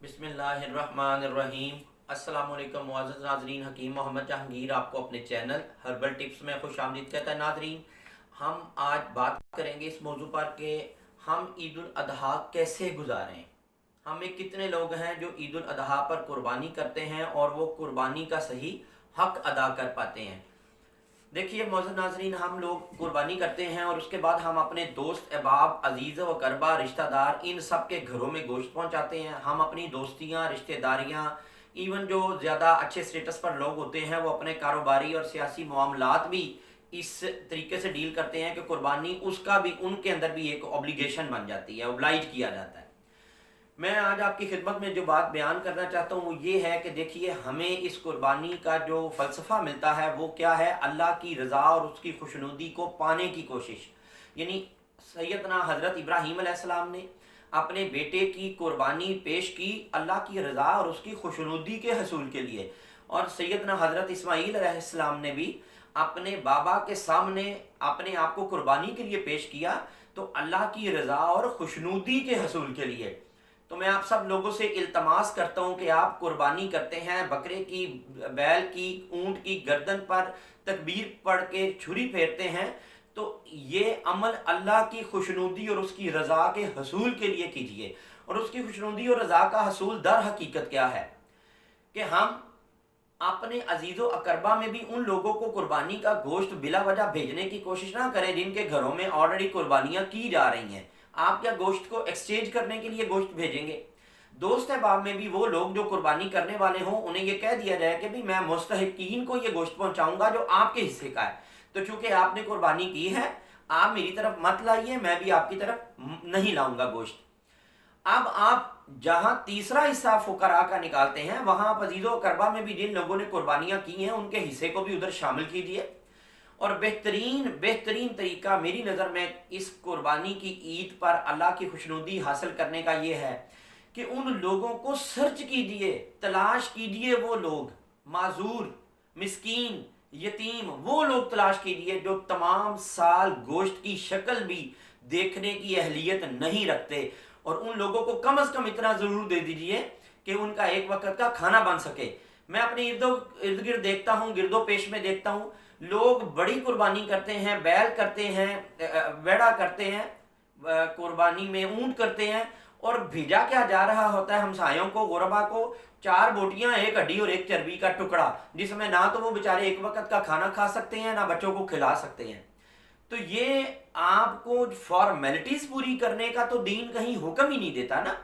बिस्मिल्लाहिर्रहमानिर्रहीम। अस्सलामुअलैकुम मुअज़्ज़ज़ नाज़रीन, हकीम मोहम्मद जहांगीर आपको अपने चैनल हर्बल टिप्स में खुश आमदीद कहता है। नाज़रीन, हम आज बात करेंगे इस मौजू पर कि हम ईद उल अदहा कैसे गुजारें। हम में कितने लोग हैं जो ईद उल अदहा पर कुर्बानी करते हैं और वो कुर्बानी का सही हक अदा कर पाते हैं। देखिए मोअज़्ज़ज़ नाज़रीन, हम लोग कुर्बानी करते हैं और उसके बाद हम अपने दोस्त अहबाब अजीज़ व करबा रिश्तेदार इन सब के घरों में गोश्त पहुंचाते हैं। हम अपनी दोस्तियां रिश्तेदारियां, इवन जो ज़्यादा अच्छे स्टेटस पर लोग होते हैं वो अपने कारोबारी और सियासी मामलात भी इस तरीके से डील करते हैं कि कुर्बानी उसका भी उनके अंदर भी एक ऑब्लिगेशन बन जाती है, ओब्लाइज किया जाता है। मैं आज आपकी खिदमत में जो बात बयान करना चाहता हूँ वो ये है कि देखिए, हमें इस कुर्बानी का जो फ़लसफ़ा मिलता है वो क्या है। अल्लाह की रज़ा और उसकी खुशनुदी को पाने की कोशिश, यानी सैयदना हज़रत इब्राहीम अलैहिस्सलाम ने अपने बेटे की कुर्बानी पेश की अल्लाह की रज़ा और उसकी खुशनुदी के हसूल के लिए, और सैयदना हज़रत इस्माईल अलैहिस्सलाम ने भी अपने बाबा के सामने अपने आप को कुर्बानी के लिए पेश किया, तो अल्लाह की रज़ा और खुशनुदी के हसूल के लिए। तो मैं आप सब लोगों से इल्तमास करता हूँ कि आप कुर्बानी करते हैं बकरे की, बैल की, ऊंट की गर्दन पर तकबीर पढ़ के छुरी फेरते हैं, तो ये अमल अल्लाह की खुशनुदी और उसकी रज़ा के हसूल के लिए कीजिए। और उसकी खुशनुदी और रज़ा का हसूल दर हकीकत क्या है कि हम अपने अजीज़ो अकरबा में भी उन लोगों को कुर्बानी का गोश्त बिला वजह भेजने की कोशिश ना करें जिनके घरों में ऑलरेडी कुर्बानियाँ की जा रही हैं। आप क्या गोश्त को एक्सचेंज करने के लिए गोश्त भेजेंगे? दोस्त अहबाब में भी वो लोग जो कुर्बानी करने वाले हों उन्हें ये कह दिया जाए कि भी मैं मुस्तहिकीन को ये गोश्त पहुंचाऊंगा जो आपके हिस्से का है, तो चूंकि आपने कुर्बानी की है आप मेरी तरफ मत लाइए, मैं भी आपकी तरफ नहीं लाऊंगा गोश्त। अब आप जहां तीसरा हिस्सा फुकरा का निकालते हैं वहां आप अजीज़ो करबा में भी जिन लोगों ने कुर्बानियां की हैं उनके हिस्से को भी उधर शामिल कीजिए। और बेहतरीन बेहतरीन तरीका मेरी नज़र में इस कुर्बानी की ईद पर अल्लाह की खुशनुदी हासिल करने का ये है कि उन लोगों को सर्च कीजिए, तलाश कीजिए, वो लोग माजूर, मिस्कीन, यतीम, वो लोग तलाश कीजिए जो तमाम साल गोश्त की शक्ल भी देखने की अहलियत नहीं रखते, और उन लोगों को कम से कम इतना ज़रूर दे दीजिए कि उनका एक वक्त का खाना बन सके। मैं अपने इर्द गिर्द देखता हूँ, गिरदो पेश में देखता हूँ, लोग बड़ी कुर्बानी करते हैं, बैल करते हैं, वेड़ा करते हैं, कुर्बानी में ऊंट करते हैं, और भेजा क्या जा रहा होता है हमसायों को, गुरबा को, 4 बोटियां, 1 हड्डी और 1 चर्बी का टुकड़ा, जिसमें ना तो वो बेचारे एक वक्त का खाना खा सकते हैं ना बच्चों को खिला सकते हैं। तो ये आपको फॉर्मेलिटीज पूरी करने का तो दीन कहीं हुक्म ही नहीं देता ना।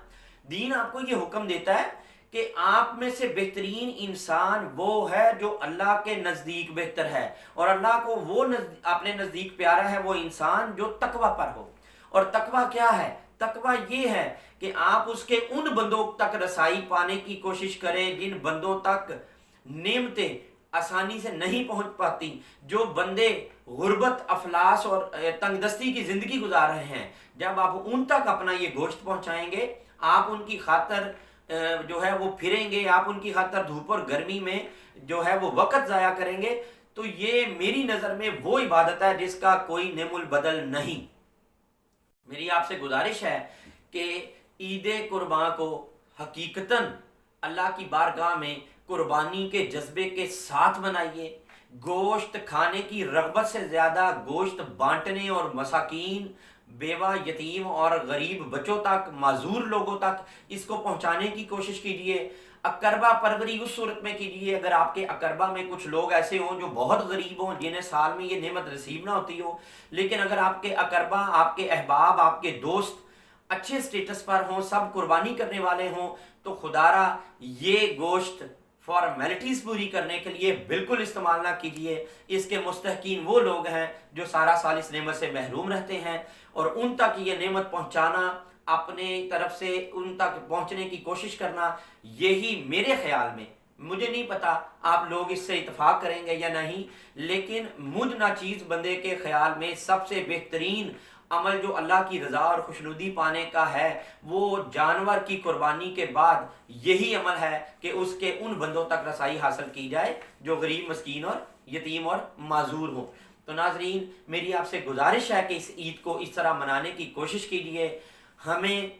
दीन आपको ये हुक्म देता है कि आप में से बेहतरीन इंसान वो है जो अल्लाह के नज़दीक बेहतर है, और अल्लाह को वो अपने नज़दीक प्यारा है वो इंसान जो तकवा पर हो। और तकवा क्या है? तकवा ये है कि आप उसके उन बंदों तक रसाई पाने की कोशिश करें जिन बंदों तक नेमतें आसानी से नहीं पहुंच पाती, जो बंदे गुर्बत, अफलास और तंगदस्ती की ज़िंदगी गुजार रहे हैं। जब आप उन तक अपना ये गोश्त पहुंचाएंगे, आप उनकी खातर जो है वो फिरेंगे, आप उनकी खातर धूप और गर्मी में जो है वो वक़्त ज़ाया करेंगे, तो ये मेरी नज़र में वो इबादत है जिसका कोई नेमुल बदल नहीं। मेरी आपसे गुजारिश है कि ईद कुर्बान को हकीकतन अल्लाह की बारगाह में कुर्बानी के जज्बे के साथ मनाइए। गोश्त खाने की रगबत से ज़्यादा गोश्त बांटने और मसाकीन, बेवा, यतीम और गरीब बच्चों तक, माजूर लोगों तक इसको पहुंचाने की कोशिश कीजिए। अकरबा परवरी उस सूरत में कीजिए अगर आपके अकरबा में कुछ लोग ऐसे हों जो बहुत गरीब हों, जिन्हें साल में ये नेमत नसीब ना होती हो। लेकिन अगर आपके अकरबा, आपके अहबाब, आपके दोस्त अच्छे स्टेटस पर हों, सब कुर्बानी करने वाले हों, तो खुदारा ये गोश्त फॉर्मेलिटीज़ पूरी करने के लिए बिल्कुल इस्तेमाल ना कीजिए। इसके मुस्तहकीन वो लोग हैं जो सारा साल इस नेमत से महरूम रहते हैं, और उन तक ये नेमत पहुंचाना, अपने तरफ से उन तक पहुंचने की कोशिश करना, यही मेरे ख्याल में, मुझे नहीं पता आप लोग इससे इत्तेफाक करेंगे या नहीं, लेकिन मुझ नाचीज़ बंदे के ख्याल में सबसे बेहतरीन अमल जो अल्लाह की रज़ा और खुशनुदी पाने का है वो जानवर की कुर्बानी के बाद यही अमल है कि उसके उन बंदों तक रसाई हासिल की जाए जो गरीब, मस्कीन और यतीम और माजूर हों। तो नाजरीन, मेरी आपसे गुजारिश है कि इस ईद को इस तरह मनाने की कोशिश कीजिए। हमें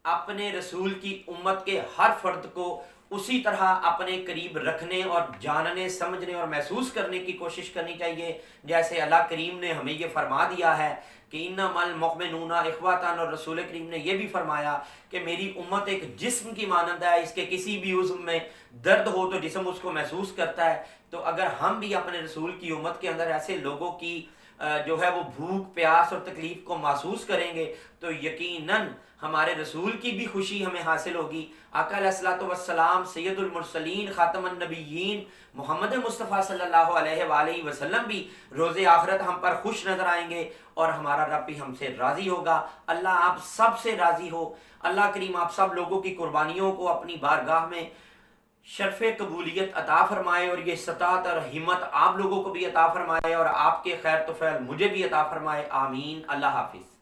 اپنے رسول کی امت کے ہر فرد کو اسی طرح اپنے قریب رکھنے اور جاننے سمجھنے اور محسوس کرنے کی کوشش کرنی چاہیے جیسے اللہ کریم نے ہمیں یہ فرما دیا ہے کہ انما المؤمنون اخوۃ، اور رسول کریم نے یہ بھی فرمایا کہ میری امت ایک جسم کی مانند ہے، اس کے کسی بھی عضو میں درد ہو تو جسم اس کو محسوس کرتا ہے۔ تو اگر ہم بھی اپنے رسول کی امت کے اندر ایسے لوگوں کی جو ہے وہ بھوک پیاس اور تکلیف کو محسوس کریں گے تو یقیناً ہمارے رسول کی بھی خوشی ہمیں حاصل ہوگی۔ آقا علیہ الصلوۃ والسلام سید المرسلین خاتم النبیین محمد مصطفیٰ صلی اللہ علیہ وآلہ وسلم بھی روز آخرت ہم پر خوش نظر آئیں گے اور ہمارا رب بھی ہم سے راضی ہوگا۔ اللہ آپ سب سے راضی ہو۔ اللہ کریم آپ سب لوگوں کی قربانیوں کو اپنی بارگاہ میں شرف قبولیت عطا فرمائے، اور یہ استطاعت اور ہمت آپ لوگوں کو بھی عطا فرمائے، اور آپ کے خیر تو فعل مجھے بھی عطا فرمائے، آمین۔ اللہ حافظ۔